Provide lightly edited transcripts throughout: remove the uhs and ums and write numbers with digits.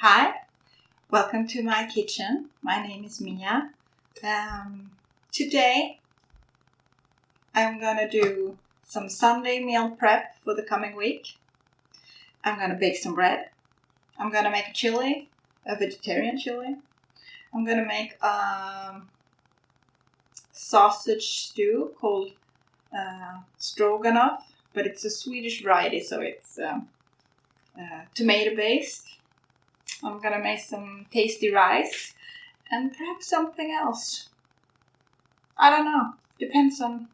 Hi, welcome to my kitchen. My name is Mia. Today I'm gonna do some Sunday meal prep for the coming week. I'm gonna bake some bread. I'm gonna make a chili, a vegetarian chili. I'm gonna make a sausage stew called Stroganoff, but it's a Swedish variety, so it's tomato based. I'm gonna make some tasty rice and perhaps something else. I don't know. Depends on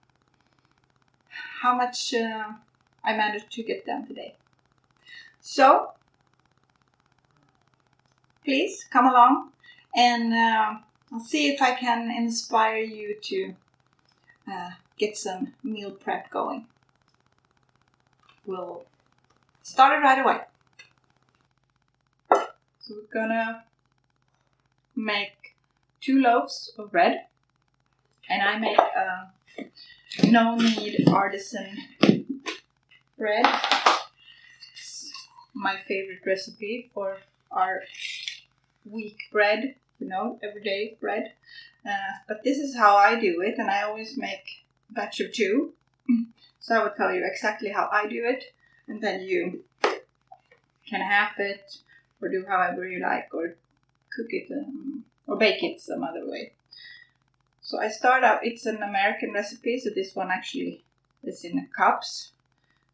how much I managed to get done today. So, please come along and I'll see if I can inspire you to get some meal prep going. We'll start it right away. So we're gonna make 2 loaves of bread, and I make no knead artisan bread. It's my favorite recipe for our week bread, everyday bread. But this is how I do it, and I always make a batch of 2. So I will tell you exactly how I do it, and then you can half it, or do however you like, or cook it or bake it some other way. So I start out, it's an American recipe, so this one actually is in cups.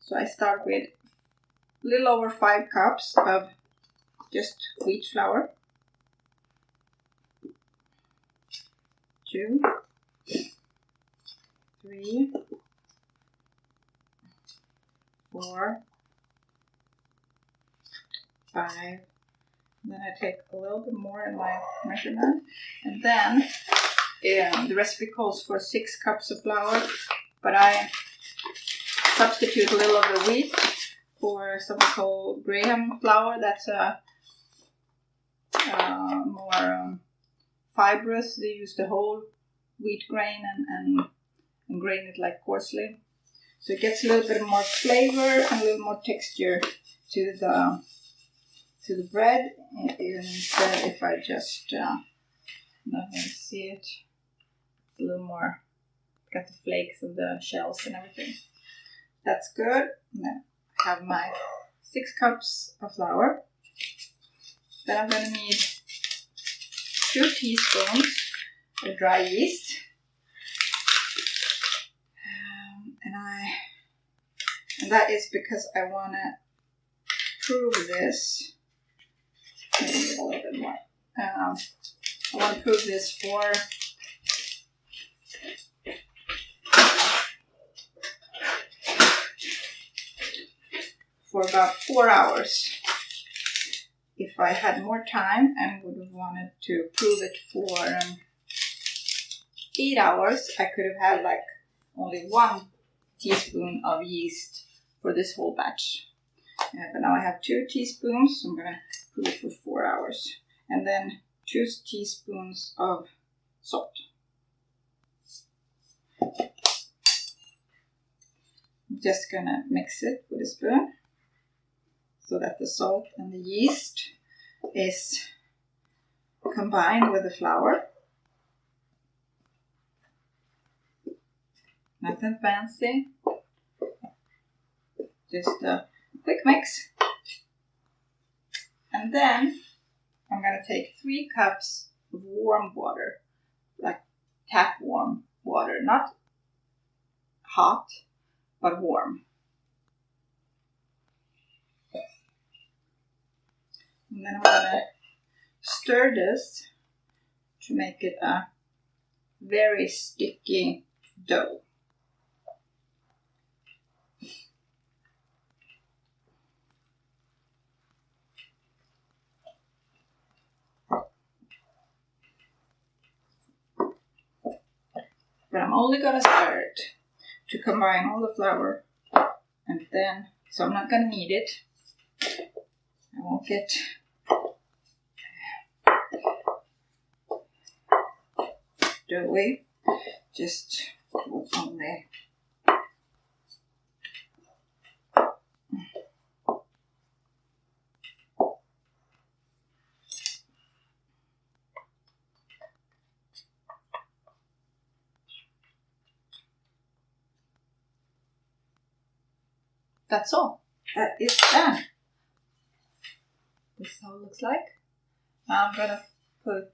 So I start with a little over 5 cups of just wheat flour. 2, 3, 4, 5. Then I take a little bit more in my measurement, and then the recipe calls for 6 cups of flour, but I substitute a little of the wheat for something called Graham flour. That's more fibrous. They use the whole wheat grain and grain it like coarsely, so it gets a little bit more flavor and a little more texture to the bread. Instead, if I just let me see it, a little more, got the flakes of the shells and everything. That's good. And then I have my 6 cups of flour. Then I'm going to need 2 teaspoons of dry yeast. And that is because I want to prove this. Maybe a little bit more. I want to prove this for about 4 hours. If I had more time and would have wanted to prove it for 8 hours, I could have had like only 1 teaspoon of yeast for this whole batch. But now I have 2 teaspoons, so I'm going to prove it for 4 hours. And then 2 teaspoons of salt. I'm just going to mix it with a spoon so that the salt and the yeast is combined with the flour. Nothing fancy, just a quick mix. And then I'm going to take 3 cups of warm water, like tap warm water, not hot, but warm. And then I'm going to stir this to make it a very sticky dough. But I'm only going to stir it to combine all the flour, and then, so I'm not going to knead it. I won't get doughy, just only that's all. That is done. This is how it looks like. Now I'm gonna put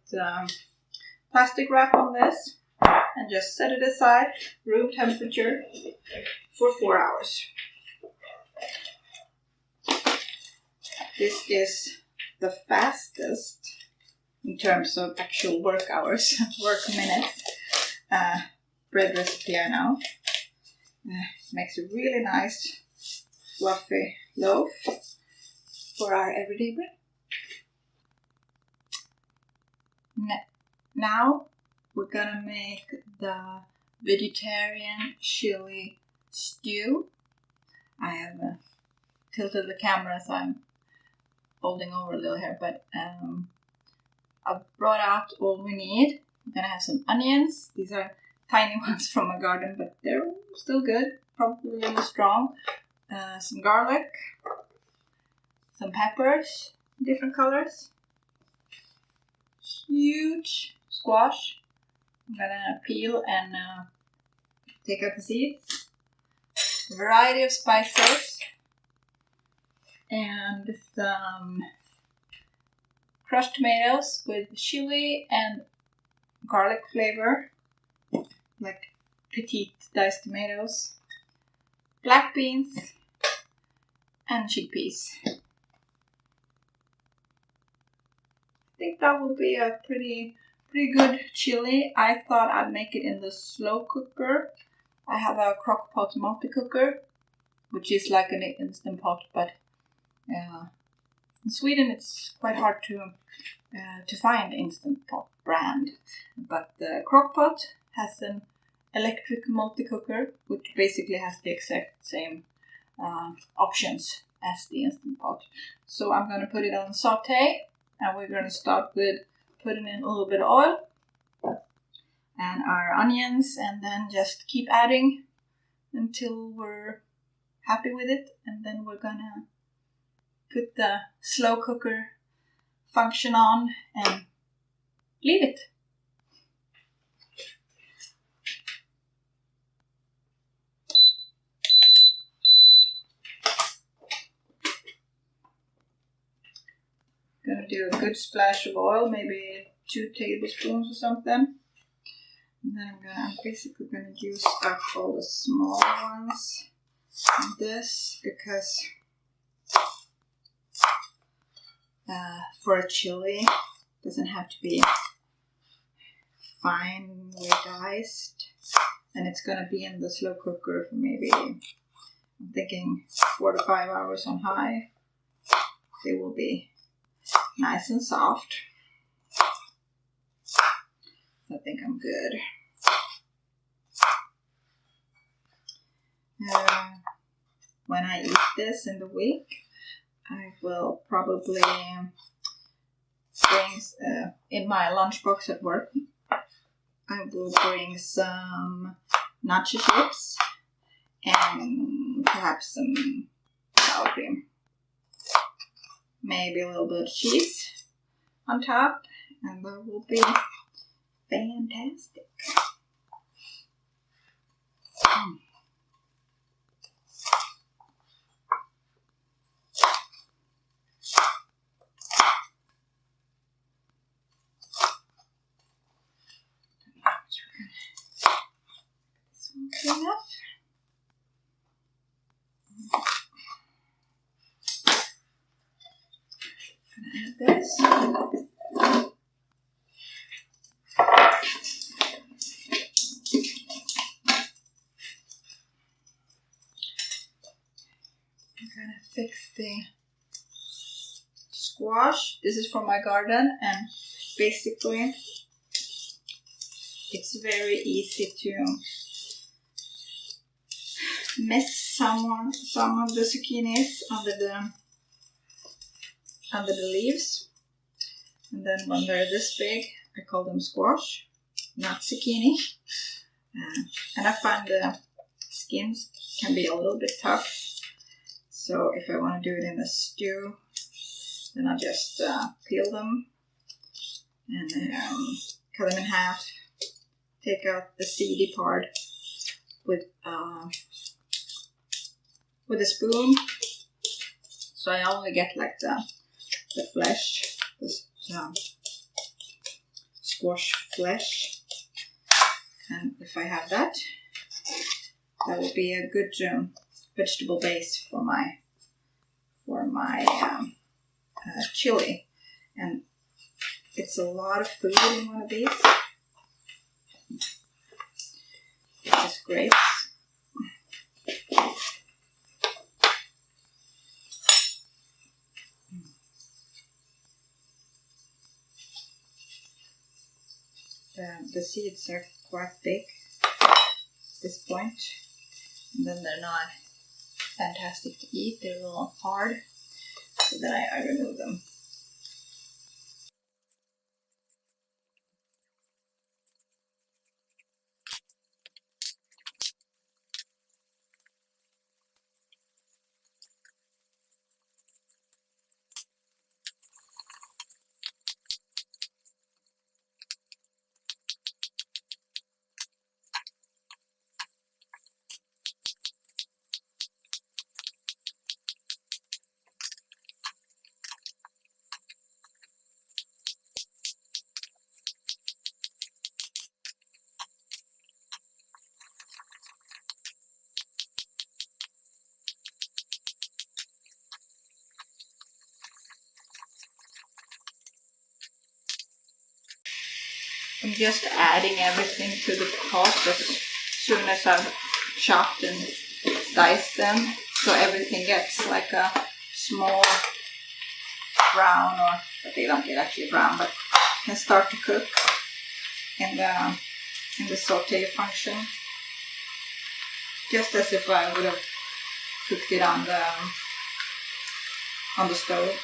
plastic wrap on this and just set it aside, room temperature, for 4 hours. This is the fastest in terms of actual work hours, work minutes, bread recipe I know. Makes a really nice fluffy loaf for our everyday bread. Now we're gonna make the vegetarian chili stew. I have tilted the camera so I'm folding over a little here, but I've brought out all we need. I'm gonna have some onions. These are tiny ones from my garden, but they're still good, probably a little strong. Some garlic, some peppers, different colors. Huge squash. I'm gonna peel and take out the seeds. A variety of spices and some crushed tomatoes with chili and garlic flavor, like petite diced tomatoes, black beans, and chickpeas. I think that will be a pretty good chili. I thought I'd make it in the slow cooker. I have a crock pot multi-cooker, which is like an instant pot, but in Sweden it's quite hard to find instant pot brand. But the crock pot has an electric multi-cooker, which basically has the exact same options as the instant pot. So I'm going to put it on saute, and we're going to start with putting in a little bit of oil and our onions, and then just keep adding until we're happy with it, and then we're going to put the slow cooker function on and leave it. Gonna do a good splash of oil, maybe 2 tablespoons or something. And then I'm basically gonna use up all the small ones in this, because for a chili, it doesn't have to be finely diced, and it's gonna be in the slow cooker for maybe, I'm thinking 4 to 5 hours on high. They will be nice and soft. I think I'm good. When I eat this in the week, I will probably bring, in my lunchbox at work, I will bring some nacho chips and perhaps some sour cream. Maybe a little bit of cheese on top, and that will be fantastic. Enough. Add this. I'm gonna fix the squash. This is from my garden, and basically it's very easy to miss some of the zucchinis under the leaves, and then when they're this big, I call them squash, not zucchini. And I find the skins can be a little bit tough, so if I want to do it in a stew, then I just peel them and cut them in half, take out the seedy part with with a spoon. So I only get like the flesh, the squash flesh. And if I have that, that will be a good vegetable base for my chili. And it's a lot of food in one of these. Just grapes. The seeds are quite big at this point, and then they're not fantastic to eat. They're a little hard, so then I remove them. I'm just adding everything to the pot as soon as I've chopped and diced them, so everything gets like a small brown, but they don't get actually brown, but can start to cook in the saute function, just as if I would have cooked it on the stove.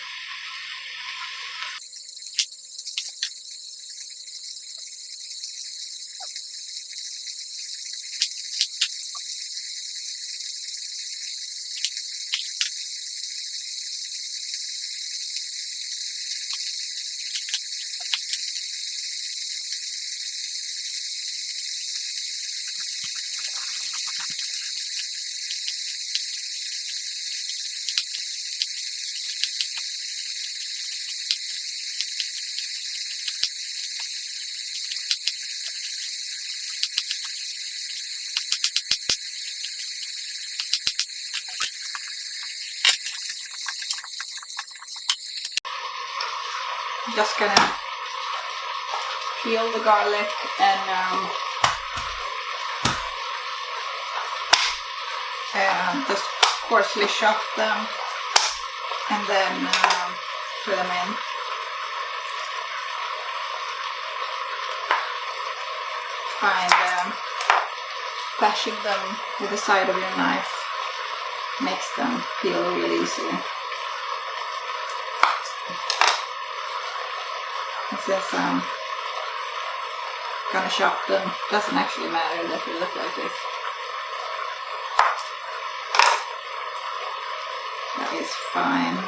I'm just gonna peel the garlic and just coarsely chop them, and then put them in. Find bashing them with the side of your knife makes them peel really easily. Since I'm gonna chop them, doesn't actually matter that they look like this. That is fine.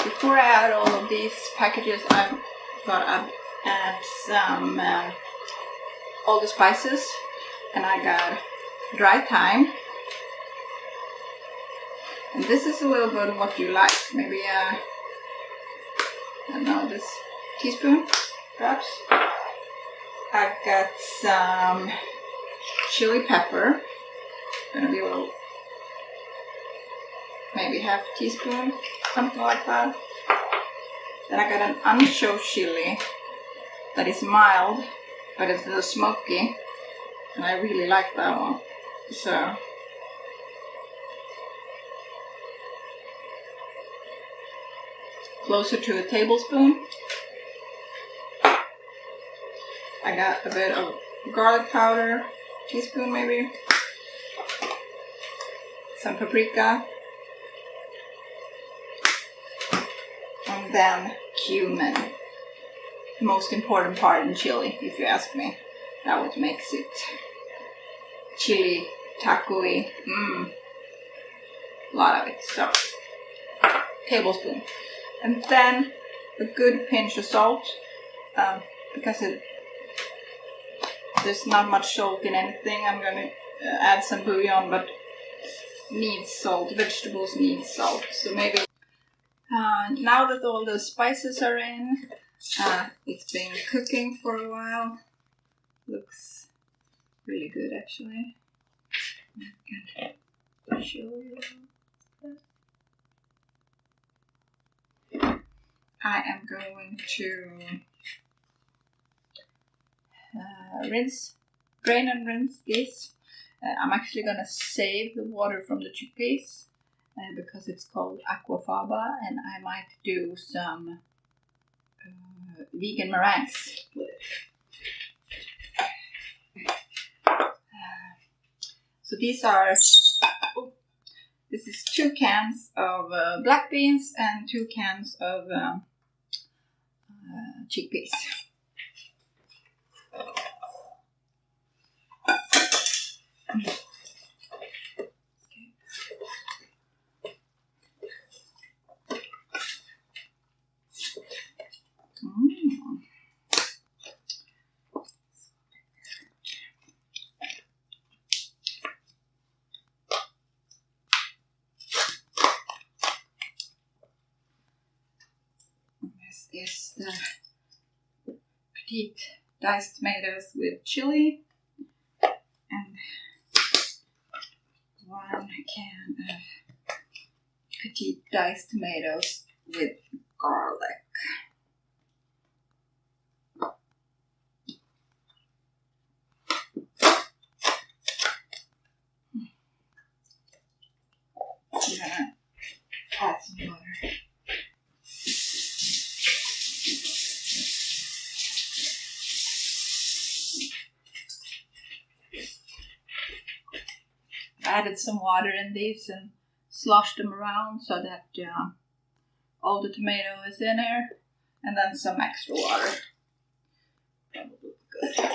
Before I add all of these packages, I thought I'd add some all the spices, and I got dry thyme. And this is a little bit of what you like. Maybe I don't know, this teaspoon, perhaps. I've got some chili pepper. Gonna be a little, maybe half a teaspoon, something like that. Then I got an ancho chili that is mild, but it's a little smoky, and I really like that one. So closer to a tablespoon. I got a bit of garlic powder, teaspoon maybe, some paprika, and then cumin. Most important part in chili, if you ask me. That what makes it chili, taco-y. A lot of it. So, tablespoon. And then a good pinch of salt, because there's not much salt in anything. I'm going to add some bouillon, but needs salt. Vegetables need salt. So maybe now that all the spices are in, it's been cooking for a while. Looks really good, actually. I can show you. I am going to drain and rinse this. I'm actually going to save the water from the chickpeas because it's called aquafaba, and I might do some vegan meringues with it. So these are, this is 2 cans of black beans and 2 cans of chickpeas. This is the petite diced tomatoes with chili, and 1 can of petite diced tomatoes with garlic. I'm gonna add some water. Added some water in these and sloshed them around so that all the tomato is in there, and then some extra water. That will look good.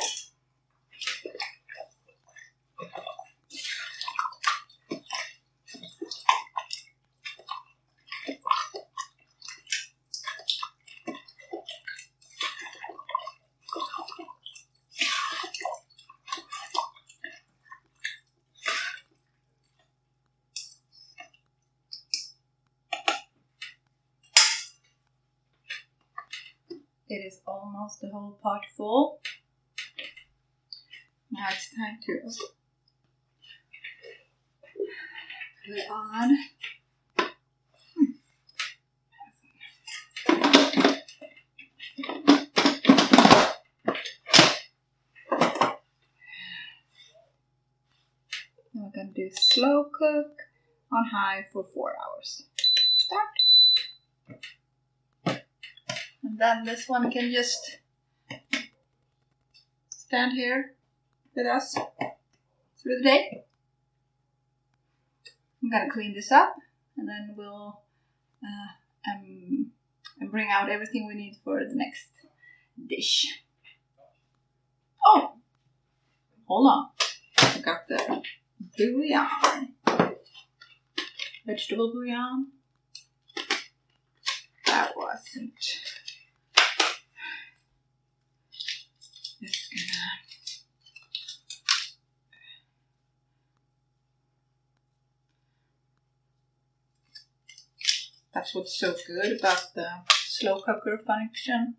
It is almost the whole pot full. Now it's time to put it on. Now we're going to do slow cook on high for 4 hours. Start. And then this one can just stand here with us through the day. I'm gonna clean this up, and then we'll bring out everything we need for the next dish. Oh, hold on. I got the bouillon, vegetable bouillon. That wasn't. Just gonna that's what's so good about the slow cooker function,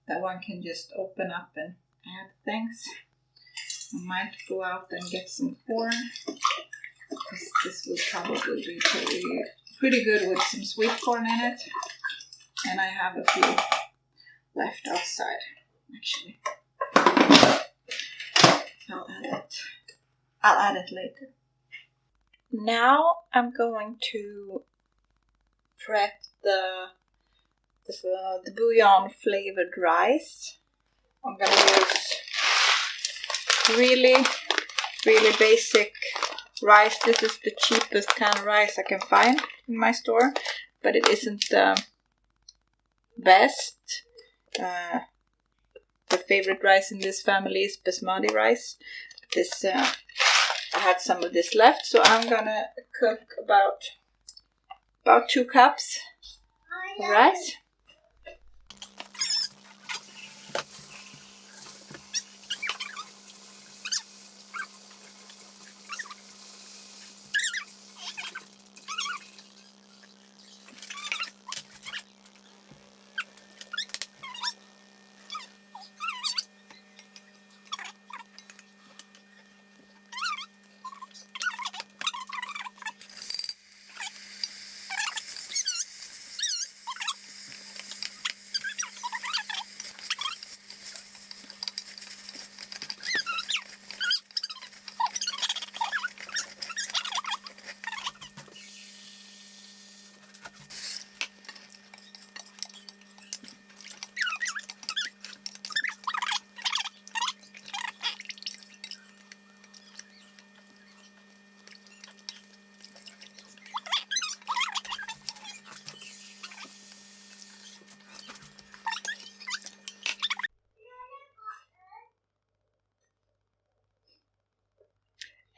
that one can just open up and add things. I might go out and get some corn, because this will probably be pretty good with some sweet corn in it, and I have a few left outside actually. I'll add it later. Now I'm going to prep the bouillon flavored rice. I'm gonna use really basic rice. This is the cheapest kind of rice I can find in my store, but it isn't the best. The favorite rice in this family is basmati rice. This had some of this left, so I'm gonna cook about 2 cups of rice.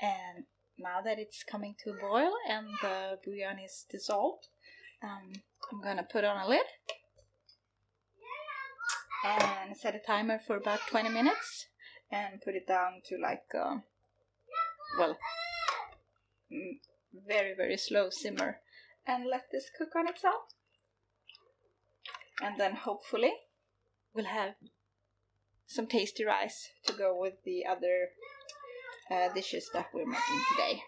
And now that it's coming to a boil and the bouillon is dissolved, I'm gonna put on a lid and set a timer for about 20 minutes and put it down to like, very, very slow simmer, and let this cook on its own. And then hopefully we'll have some tasty rice to go with the other dishes that we're making today.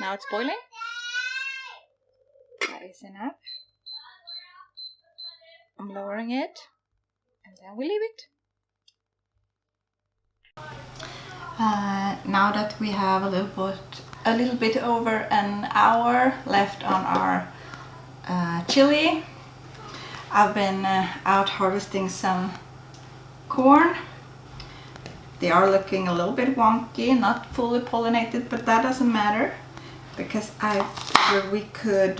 Now it's boiling. That is enough. I'm lowering it, and then we leave it. Now that we have a little bit over an hour left on our chili, I've been out harvesting some corn. They are looking a little bit wonky, not fully pollinated, but that doesn't matter because I figured we could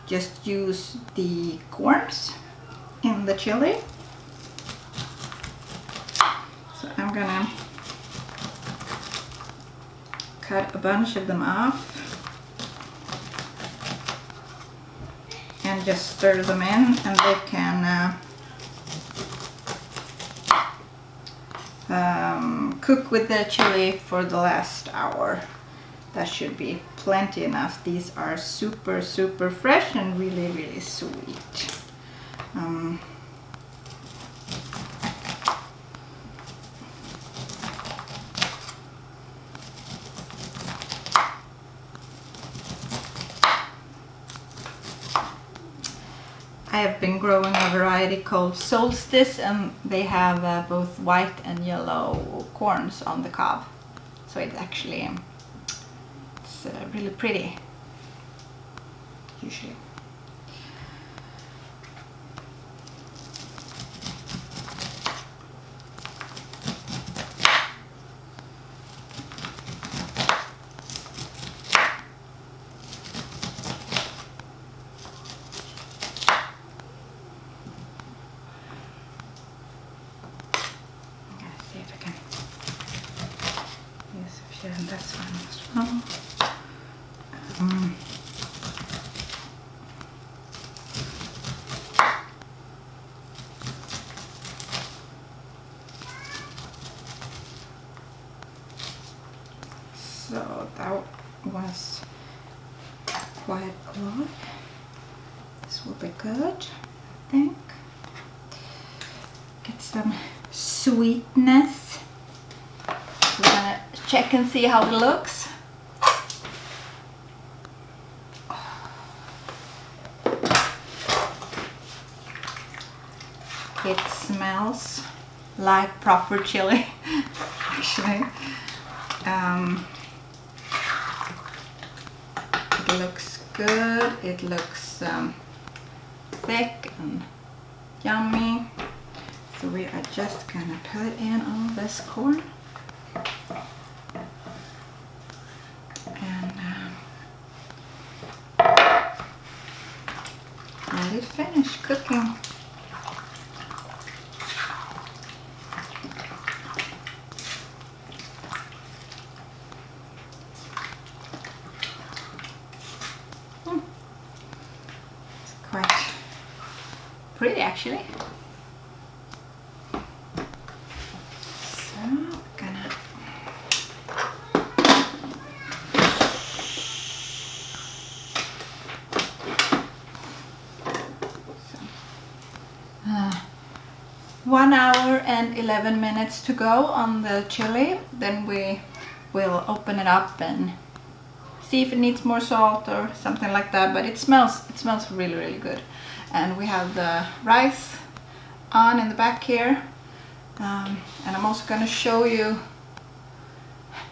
just use the corns in the chili. So I'm gonna cut a bunch of them off and just stir them in, and they can cook with the chili for the last hour. That should be plenty enough. These are super, super fresh and really, really sweet. I have been growing a variety called Solstice, and they have both white and yellow corns on the cob. So it's actually really pretty, usually. And that's one as well. So that was quite a lot. This will be good, I think. Get some sweetness. We're gonna check and see how it looks. It smells like proper chili, actually. It looks good. It looks thick and yummy. So we are just gonna put in all this corn. it finish cooking. It's quite pretty actually. So 1 hour and 11 minutes to go on the chili. Then we will open it up and see if it needs more salt or something like that. But it smells really, really good. And we have the rice on in the back here. And I'm also going to show you,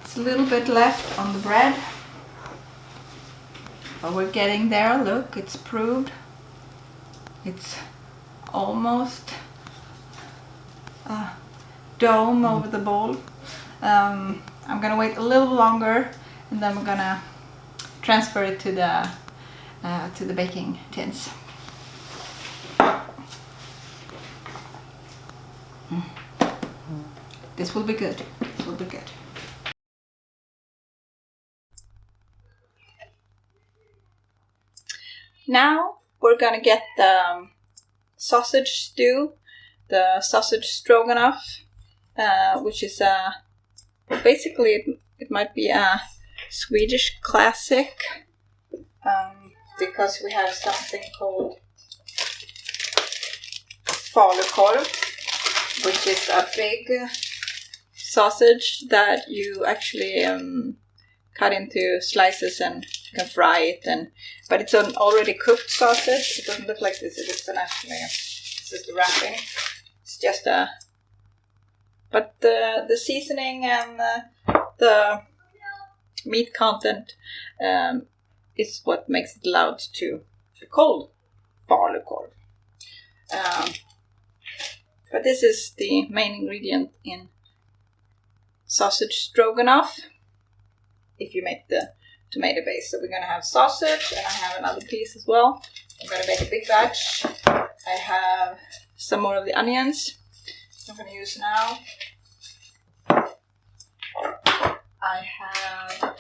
it's a little bit left on the bread. But we're getting there. Look, it's proved. It's almost a dome over the bowl. I'm gonna wait a little longer, and then we're gonna transfer it to the baking tins. This will be good. This will be good. Now we're gonna get the sausage stew, the sausage stroganoff, which is basically it might be a Swedish classic, because we have something called falukorv, which is a big sausage that you actually cut into slices and you can fry it, but it's an already cooked sausage. It doesn't look like this. It is this is the wrapping. It's just but the seasoning and the meat content is what makes it allowed to be called falukorv. But this is the main ingredient in sausage stroganoff. If you make the tomato base, so we're gonna have sausage, and I have another piece as well. I'm gonna make a big batch. I have some more of the onions I'm gonna use now. I have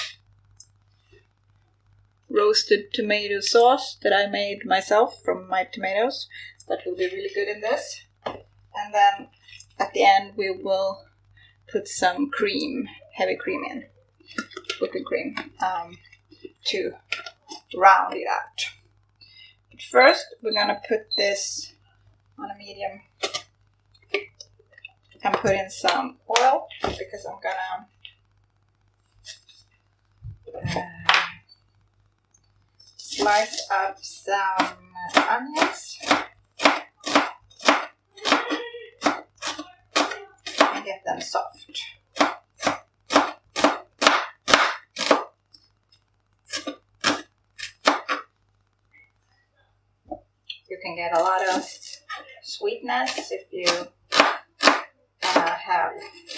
roasted tomato sauce that I made myself from my tomatoes. That will be really good in this. And then at the end we will put some cream, heavy cream in, whipping cream, to round it out. But first we're gonna put this on a medium and put in some oil, because I'm gonna slice up some onions and get them soft. You can get a lot of sweetness if you have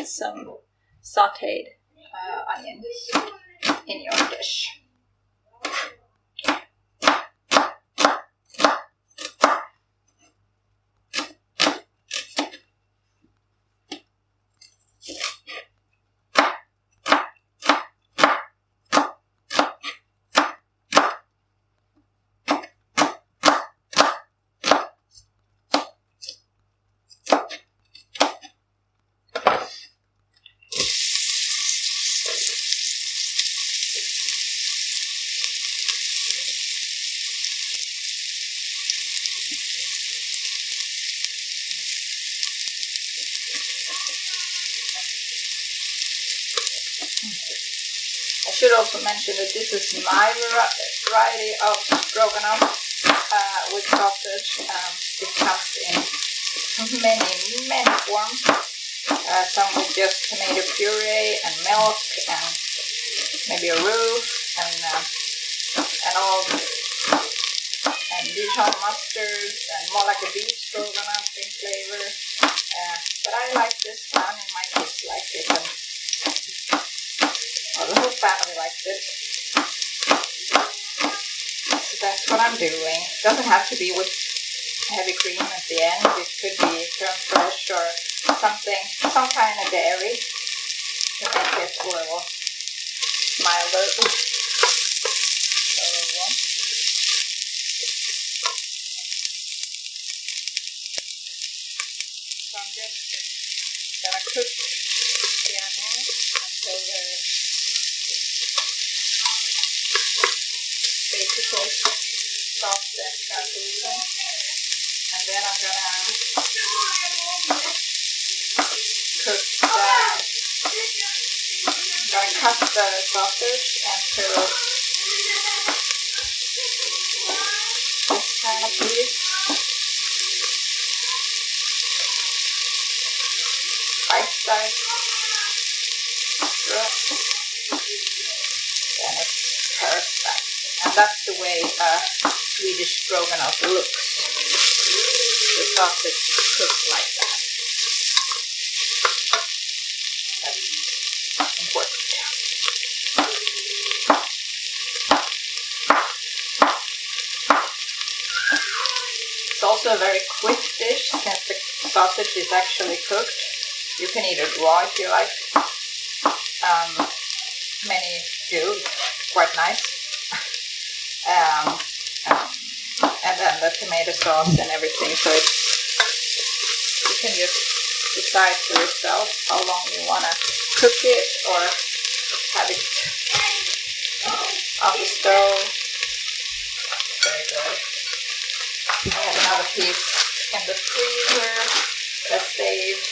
some sauteed onions in your dish. I should also mention that this is my variety of stroganoff with sausage. It comes in many forms. Some with just tomato puree and milk and maybe a roux and all, and Dijon mustard and more like a beef stroganoff in flavor. But I like this one, and my kids like it, and the whole family likes it. So that's what I'm doing. Doesn't have to be with heavy cream at the end. It could be creme fraiche or something, some kind of dairy to make it a little milder. So I'm just gonna cook the onions until they're basically soft and translucent, and then I'm gonna cut the sausage into this kind of piece. Bite-sized strip. Then it's perfect. And that's the way a Swedish Stroganoff looks. The sausage is cooked like that. That's important. It's also a very quick dish since the sausage is actually cooked. You can eat it raw if you like. Many do, quite nice. And then the tomato sauce and everything, so you can just decide for yourself how long you want to cook it or have it on the stove. Very good. I have another piece in the freezer that's saved.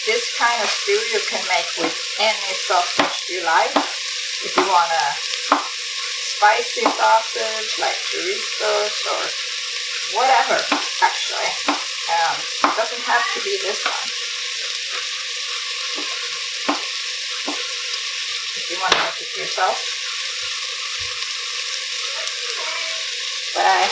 This kind of stew you can make with any sausage you like. If you want a spicy sausage like chorizos or whatever, actually. It doesn't have to be this one. If you want to make it yourself. Bye.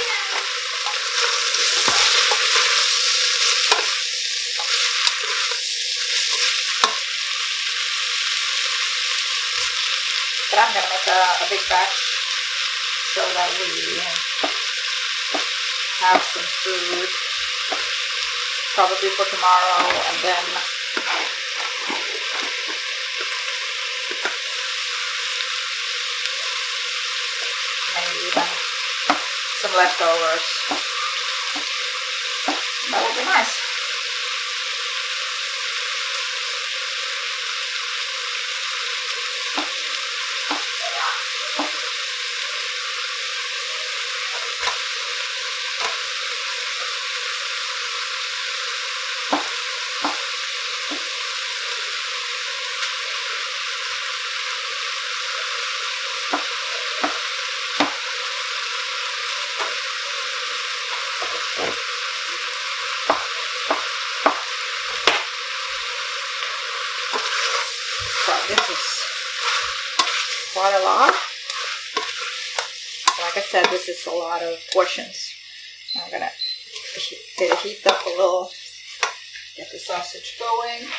But I'm going to make a big batch so that we have some food probably for tomorrow, and then maybe even some leftovers. That would be nice. This is quite a lot. Like I said, this is a lot of portions. I'm gonna get it heat up a little, get the sausage going.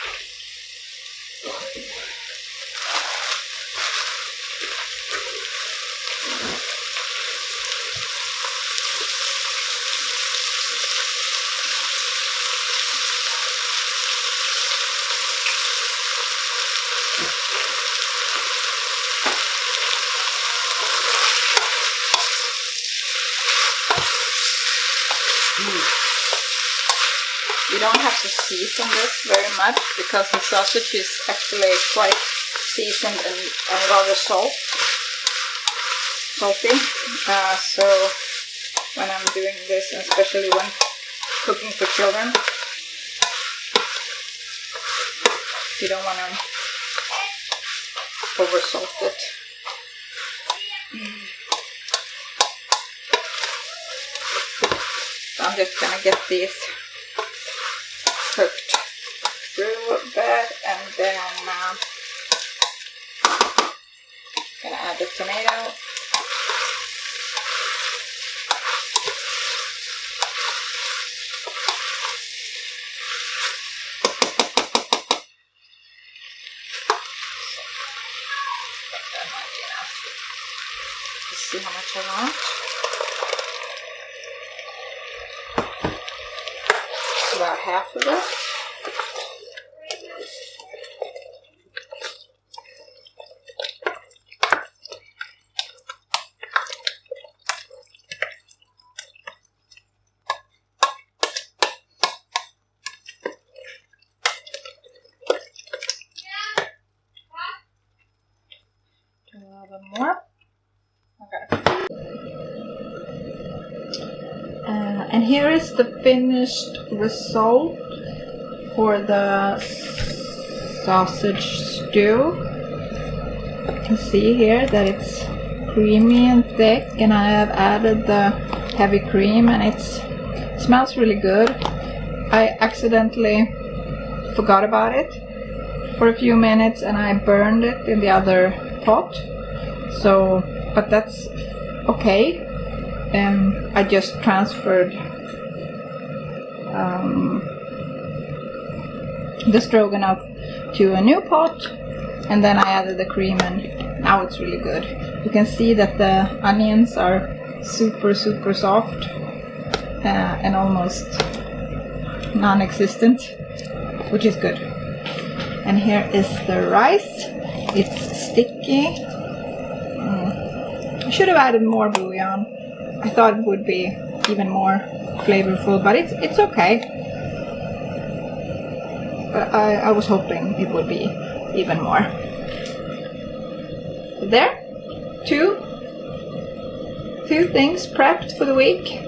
You don't have to season this very much because the sausage is actually quite seasoned and rather salty. So when I'm doing this, and especially when cooking for children, you don't want to over salt it. So I'm just gonna get these cooked that, and then gonna add the tomato. That might be enough. Let's see how much I want. About half of it. Do a little bit more. Okay. And here is the finished result for the sausage stew. You can see here that it's creamy and thick, and I have added the heavy cream, and it smells really good. I accidentally forgot about it for a few minutes and I burned it in the other pot. So, but that's okay. I just transferred the stroganoff to a new pot, and then I added the cream, and now it's really good. You can see that the onions are super soft and almost non-existent, which is good. And here is the rice. It's sticky. I should have added more bouillon. I thought it would be even more flavorful, but it's okay. But I was hoping it would be even more. So there, two things prepped for the week.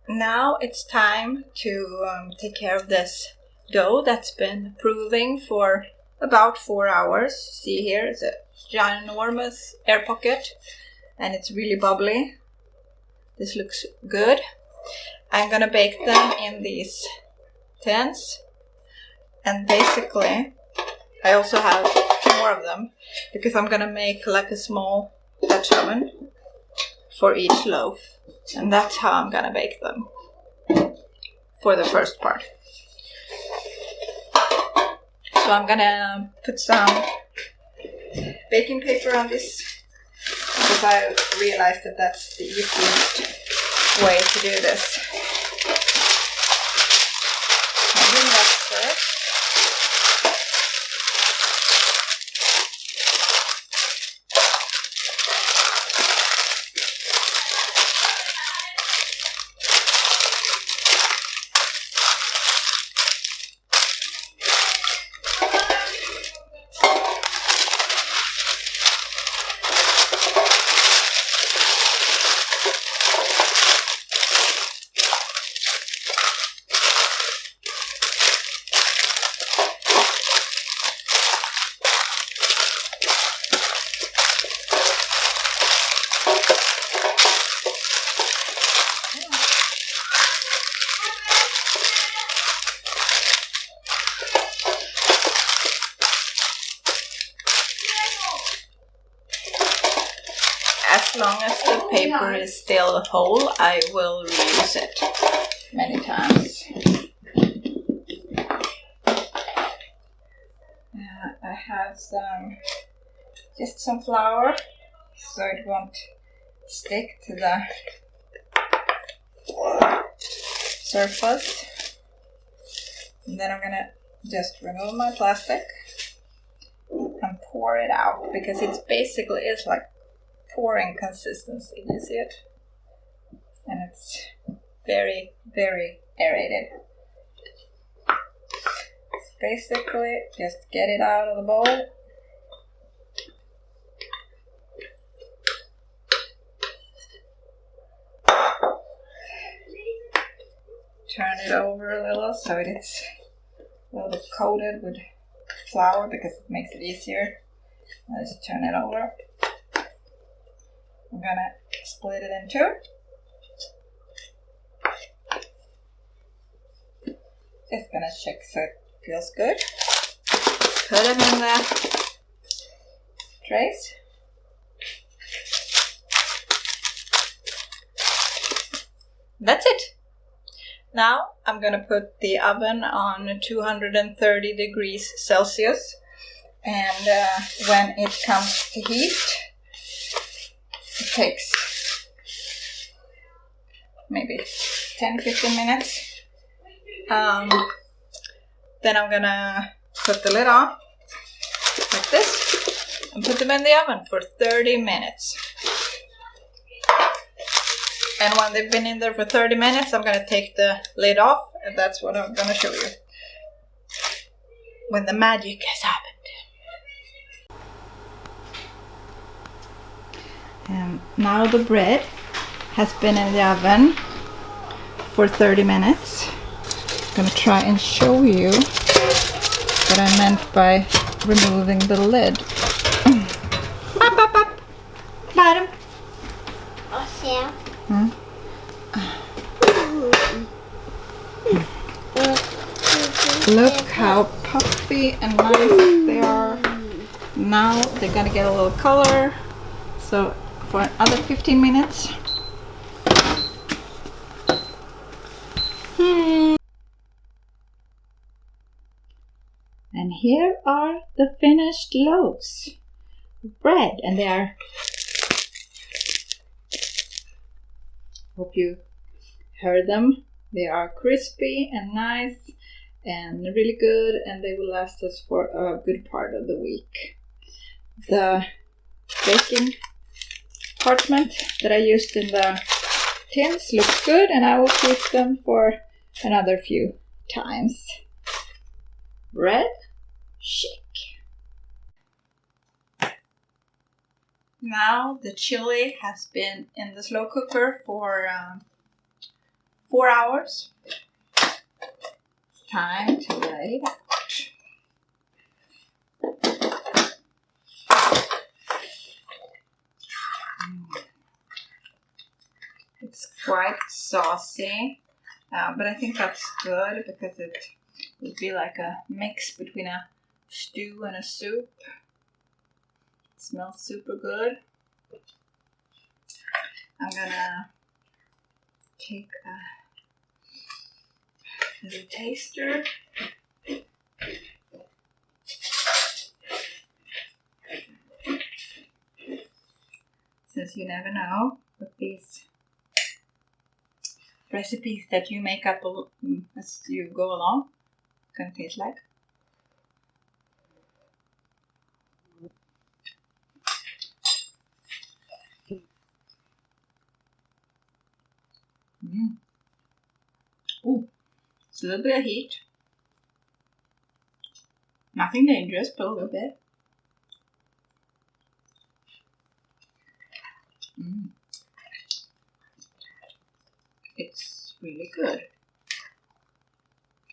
Now it's time to take care of this dough that's been proving for about 4 hours. See here, it's a ginormous air pocket and it's really bubbly. This looks good. I'm gonna bake them in these tins, and basically I also have more of them because I'm gonna make like a small Dutch oven for each loaf, and that's how I'm gonna bake them for the first part. So I'm gonna put some baking paper on this because I realized that that's the easiest way to do this. I think that's it. As long as the paper is still whole, I will reuse it many times. I have just some flour so it won't stick to the surface. And then I'm gonna just remove my plastic and pour it out because it's basically like pouring consistency. You see it? And it's very aerated. So basically just get it out of the bowl. Turn it over a little so it's a little bit coated with flour because it makes it easier. Let's turn it over. I'm gonna split it in two. Just gonna check so it feels good. Put them in the trays. That's it. Now I'm gonna put the oven on 230 degrees Celsius, and when it comes to heat, it takes maybe 10-15 minutes. Then I'm gonna put the lid on like this and put them in the oven for 30 minutes. And when they've been in there for 30 minutes, I'm gonna take the lid off, and that's what I'm gonna show you when the magic has happened. And now the bread has been in the oven for 30 minutes. I'm gonna try and show you what I meant by removing the lid. Up, up, up. Bottom. Look how puffy and nice they are. Now they're gonna get a little color. So for another 15 minutes. And here are the finished loaves of bread, and they are, hope you heard them, they are crispy and nice and really good, and they will last us for a good part of the week. The baking parchment that I used in the tins looks good, and I will keep them for another few times. Bread shake. Now the chili has been in the slow cooker for 4 hours. It's time to let it out. It's quite saucy, but I think that's good because it would be like a mix between a stew and a soup. It smells super good. I'm gonna take a little taster. Since you never know with these recipes that you make up as you go along, it's gonna taste like. Ooh, it's a little bit of heat. Nothing dangerous, but a little bit. It's really good.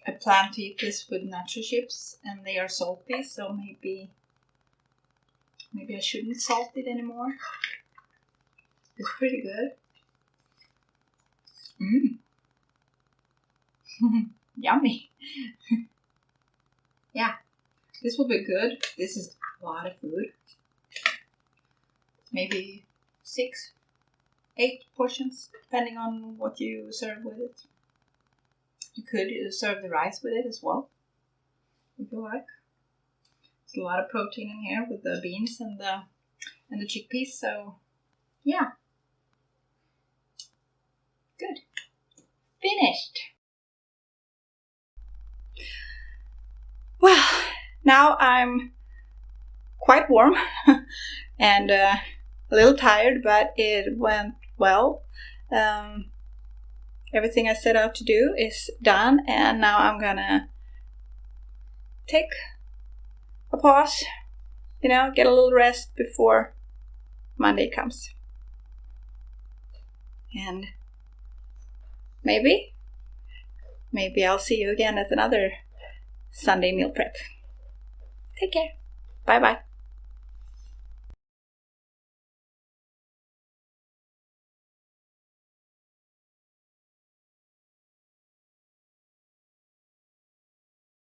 I plan to eat this with nacho chips, and they are salty, so maybe I shouldn't salt it anymore. It's pretty good. Yummy. Yeah, this will be good. This is a lot of food. Maybe 6, 8 portions, depending on what you serve with it. You could serve the rice with it as well, if you like. There's a lot of protein in here with the beans and the chickpeas, so yeah. Good. Finished. Well, now I'm quite warm and a little tired, but it went well. Everything I set out to do is done, and now I'm gonna take a pause, get a little rest before Monday comes. And maybe I'll see you again at another Sunday meal prep. Take care. Bye bye.